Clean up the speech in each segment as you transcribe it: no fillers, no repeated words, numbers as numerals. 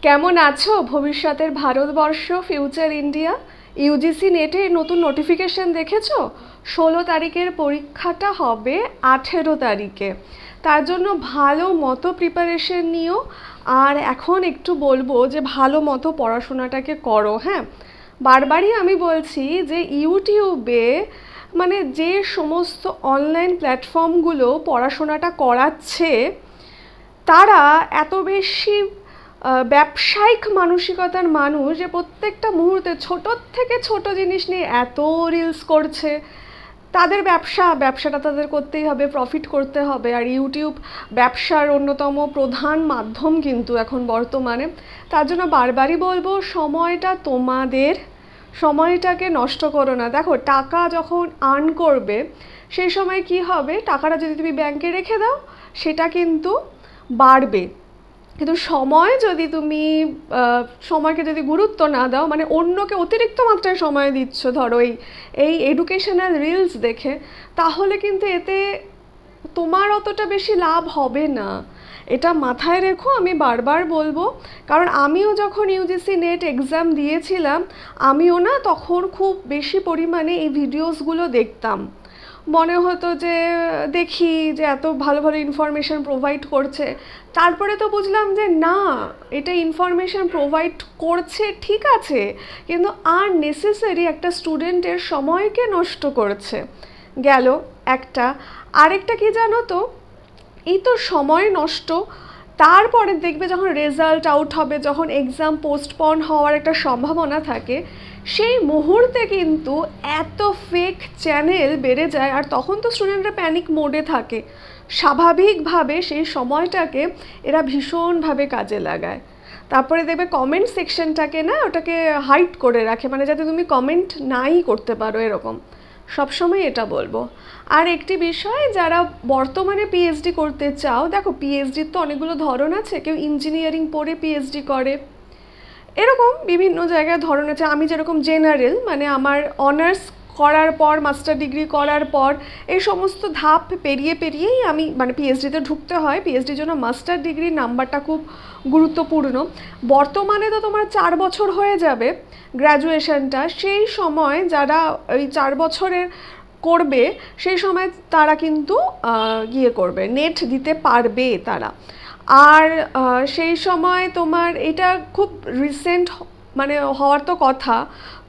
কেমন আছো? ভবিষ্যতের ভারতবর্ষ, ফিউচার ইন্ডিয়া। ইউজিসি নেটে নতুন নোটিফিকেশন দেখেছো? 16 তারিখের পরীক্ষাটা হবে 18 তারিখে। তার জন্য ভালো মতো প্রিপারেশন নিও। আর এখন একটু বলবো যে ভালো মতো পড়াশোনাটাকে করো। হ্যাঁ, বারবারই আমি বলছি যে ইউটিউবে মানে যে সমস্ত অনলাইন প্ল্যাটফর্মগুলো পড়াশোনাটা করাচ্ছে, তারা এত বেশি ব্যবসায়িক মানসিকতার মানুষ যে প্রত্যেকটা মুহূর্তে ছোটোর থেকে ছোট জিনিস নিয়ে এত রিলস করছে। তাদের ব্যবসাটা তাদের করতেই হবে, প্রফিট করতে হবে। আর ইউটিউব ব্যবসার অন্যতম প্রধান মাধ্যম কিন্তু এখন বর্তমানে। তার জন্য বারবারই বলবো, সময়টা তোমাদের, সময়টাকে নষ্ট করো না। দেখো, টাকা যখন আর্ন করবে সেই সময় কি হবে, টাকাটা যদি তুমি ব্যাংকে রেখে দাও সেটা কিন্তু বাড়বে। কিন্তু সময় যদি তুমি সময়কে যদি গুরুত্ব না দাও, মানে অন্যকে অতিরিক্ত মাত্রায় সময় দিচ্ছ ধরো এই এডুকেশনাল রিলস দেখে, তাহলে কিন্তু এতে তোমার অতটা বেশি লাভ হবে না। এটা মাথায় রেখো, আমি বারবার বলবো। কারণ আমিও যখন ইউজিসি নেট এক্সাম দিয়েছিলাম, আমিও না তখন খুব বেশি পরিমাণে এই ভিডিওসগুলো দেখতাম। মনে হতো যে দেখি যে এত ভালো ভালো ইনফরমেশান প্রোভাইড করছে। তারপরে তো বুঝলাম যে না, এটা ইনফরমেশান প্রোভাইড করছে ঠিক আছে, কিন্তু আর নেসেসারি একটা স্টুডেন্টের সময়কে নষ্ট করছে। গেল একটা। আরেকটা কি জানো তো, এই তো সময় নষ্ট, তারপরে দেখবে যখন রেজাল্ট আউট হবে, যখন এক্সাম পোস্টপন হওয়ার একটা সম্ভাবনা থাকে, সেই মুহূর্তে কিন্তু এত ফেক চ্যানেল বেড়ে যায়। আর তখন তো স্টুডেন্টরা প্যানিক মোডে থাকে। স্বাভাবিকভাবে সেই সময়টাকে এরা ভীষণভাবে কাজে লাগায়। তারপরে দেখবে কমেন্ট সেকশনটাকে না, ওটাকে হাইড করে রাখে, মানে যাতে তুমি কমেন্ট নাই করতে পারো, এরকম। সবসময় এটা বলবো। আর একটি বিষয়, যারা বর্তমানে পিএইচডি করতে চাও, দেখো পিএইচডির তো অনেকগুলো ধরন আছে। কেউ ইঞ্জিনিয়ারিং পড়ে পিএইচডি করে, এরকম বিভিন্ন জায়গায় ধরন আছে। আমি যেরকম জেনারেল, মানে আমার অনার্স করার পর, মাস্টার ডিগ্রি করার পর এই সমস্ত ধাপ পেরিয়েই আমি মানে পিএইচডিতে ঢুকতে হয়। পিএইচডির জন্য মাস্টার ডিগ্রির নাম্বারটা খুব গুরুত্বপূর্ণ। বর্তমানে তো তোমার 4 বছর হয়ে যাবে গ্র্যাজুয়েশনটা। সেই সময় যারা ওই 4 বছরের করবে, সেই সময় তারা কিন্তু করবে, নেট দিতে পারবে তারা। আর সেই সময় তোমার এটা খুব রিসেন্ট মানে হওয়ার তো কথা,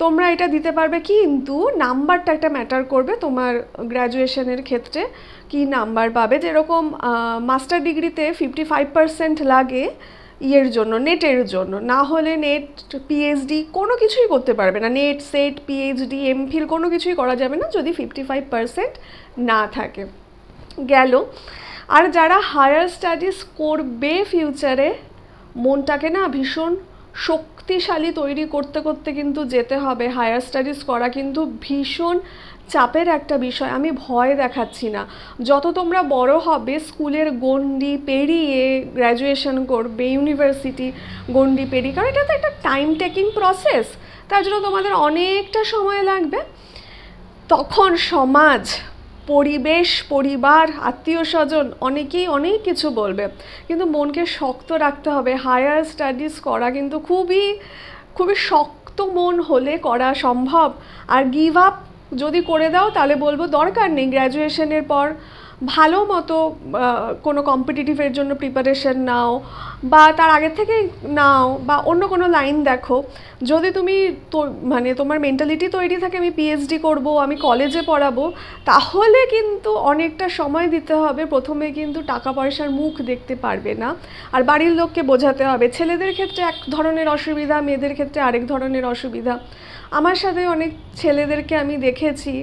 তোমরা এটা দিতে পারবে। কিন্তু নাম্বারটা একটা ম্যাটার করবে তোমার গ্র্যাজুয়েশনের ক্ষেত্রে, কি নাম্বার পাবে। যেরকম মাস্টার ডিগ্রিতে 55% লাগে ইয়ের জন্য, নেটের জন্য। না হলে নেট পিএইচডি কোনো কিছুই করতে পারবে না। নেট, সেট, পিএইচডি, এমফিল কোনো কিছুই করা যাবে না যদি 55% না থাকে। গেল। আর যারা হায়ার স্টাডিজ করবে ফিউচারে, মনটাকে না ভীষণ শক্তিশালী তৈরি করতে করতে কিন্তু যেতে হবে। হায়ার স্টাডিজ করা কিন্তু ভীষণ চাপের একটা বিষয়। আমি ভয় দেখাচ্ছি না। যত তোমরা বড় হবে, স্কুলের গণ্ডি পেরিয়ে গ্র্যাজুয়েশন করবে, ইউনিভার্সিটি গণ্ডি পেরিয়ে, কারণ এটা তো একটা টাইম টেকিং প্রসেস, তার জন্য তোমাদের অনেকটা সময় লাগবে। তখন সমাজ, পরিবেশ, পরিবার, আত্মীয় স্বজন অনেকেই অনেক কিছু বলবে, কিন্তু মনকে শক্ত রাখতে হবে। হায়ার স্টাডিজ করা কিন্তু খুবই খুবই শক্ত মন হলে করা সম্ভব। আর গিভ আপ যদি করে দাও, তাহলে বলবো দরকার নেই। গ্র্যাজুয়েশনের পর ভালো মতো কোনো কম্পিটিটিভের জন্য প্রিপারেশন নাও, বা তার আগের থেকেই নাও, বা অন্য কোনো লাইন দেখো। যদি তুমি মানে তোমার মেন্টালিটি তৈরি থাকে আমি পিএইচডি করব, আমি কলেজে পড়াবো, তাহলে কিন্তু অনেকটা সময় দিতে হবে। প্রথমে কিন্তু টাকা পয়সার মুখ দেখতে পারবে না। আর বাড়ির লোককে বোঝাতে হবে। ছেলেদের ক্ষেত্রে এক ধরনের অসুবিধা, মেয়েদের ক্ষেত্রে আরেক ধরনের অসুবিধা। আমার সাথে অনেক ছেলেদেরকে আমি দেখেছি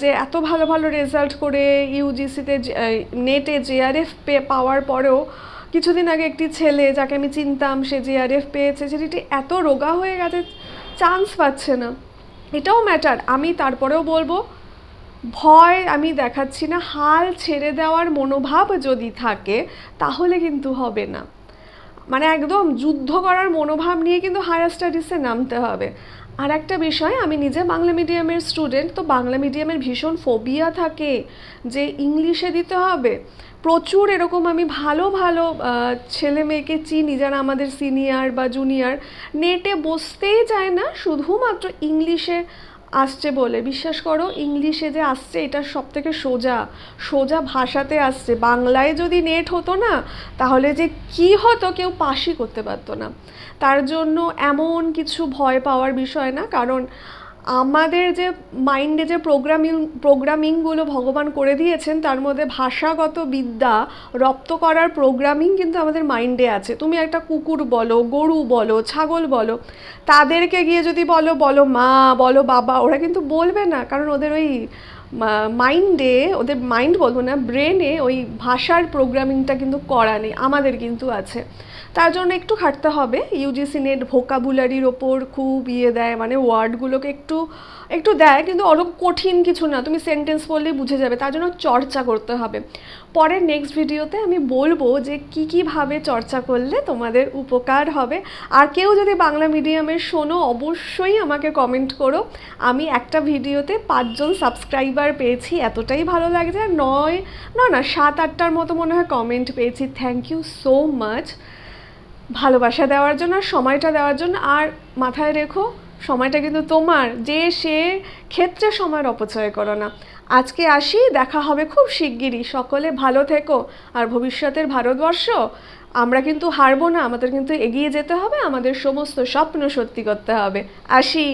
যে এত ভালো ভালো রেজাল্ট করে ইউজিসিতে, নেটে জেআরএফ পাওয়ার পরেও, কিছুদিন আগে একটি ছেলে যাকে আমি চিনতাম, সে জেআরএফ পেয়েছে, ছেলেটি এত রোগা হয়ে গেছে, চান্স পাচ্ছে না। এটাও ম্যাটার। আমি তারপরেও বলবো, ভয় আমি দেখাচ্ছি না, হাল ছেড়ে দেওয়ার মনোভাব যদি থাকে তাহলে কিন্তু হবে না। মানে একদম যুদ্ধ করার মনোভাব নিয়ে কিন্তু হায়ার স্টাডিজে নামতে হবে। আর একটা বিষয়, আমি নিজে বাংলা মিডিয়ামের স্টুডেন্ট, তো বাংলা মিডিয়ামের ভীষণ ফোবিয়া থাকে যে ইংলিশে দিতে হবে। প্রচুর এরকম আমি ভালো ভালো ছেলে মেয়েকে চিনি যারা আমাদের সিনিয়র বা জুনিয়র, নেটে বসতেই চায় না শুধুমাত্র ইংলিশে আসছে বলে। বিশ্বাস করো, ইংলিশে যে আসছে এটা সব থেকে সোজা সোজা ভাষাতে আসছে। বাংলায় যদি নেট হতো না, তাহলে যে কি হতো কেউ পাসই করতে পারতো না। তার জন্য এমন কিছু ভয় পাওয়ার বিষয় না, কারণ আমাদের যে মাইন্ডে যে প্রোগ্রামিংগুলো ভগবান করে দিয়েছেন, তার মধ্যে ভাষাগত বিদ্যা রপ্ত করার প্রোগ্রামিং কিন্তু আমাদের মাইন্ডে আছে। তুমি একটা কুকুর বলো, গরু বলো, ছাগল বলো, তাদেরকে গিয়ে যদি বলো বলো মা, বলো বাবা, ওরা কিন্তু বলবে না, কারণ ওদের ওই মাইন্ডে, ওদের মাইন্ড বলবো না, ব্রেনে ওই ভাষার প্রোগ্রামিংটা কিন্তু করা নেই, আমাদের কিন্তু আছে। তার জন্য একটু খাটতে হবে। ইউজিসি নেট ভোকাবুলারির ওপর খুব দেয়, মানে ওয়ার্ডগুলোকে একটু একটু দেয়, কিন্তু অনেক কঠিন কিছু না, তুমি সেন্টেন্স পড়লেই বুঝে যাবে। তার জন্য চর্চা করতে হবে। পরের নেক্সট ভিডিওতে আমি বলবো যে কীভাবে চর্চা করলে তোমাদের উপকার হবে। আর কেউ যদি বাংলা মিডিয়ামের শোনো, অবশ্যই আমাকে কমেন্ট করো। আমি একটা ভিডিওতে 5 জন সাবস্ক্রাইবার পেয়েছি, এতটাই ভালো লাগছে। আর 7-8টার মতো মনে হয় কমেন্ট পেয়েছি। থ্যাংক ইউ সো মাচ ভালোবাসা দেওয়ার জন্য আর সময়টা দেওয়ার জন্য। আর মাথায় রেখো, সময়টা কিন্তু তোমার, যে সে ক্ষেত্রে সময়ের অপচয় করো না। আজকে আসি, দেখা হবে খুব শিগগিরই। সকলে ভালো থেকো। আর ভবিষ্যতের ভারতবর্ষ, আমরা কিন্তু হারবো না, আমাদের কিন্তু এগিয়ে যেতে হবে, আমাদের সমস্ত স্বপ্ন সত্যি করতে হবে। আসি।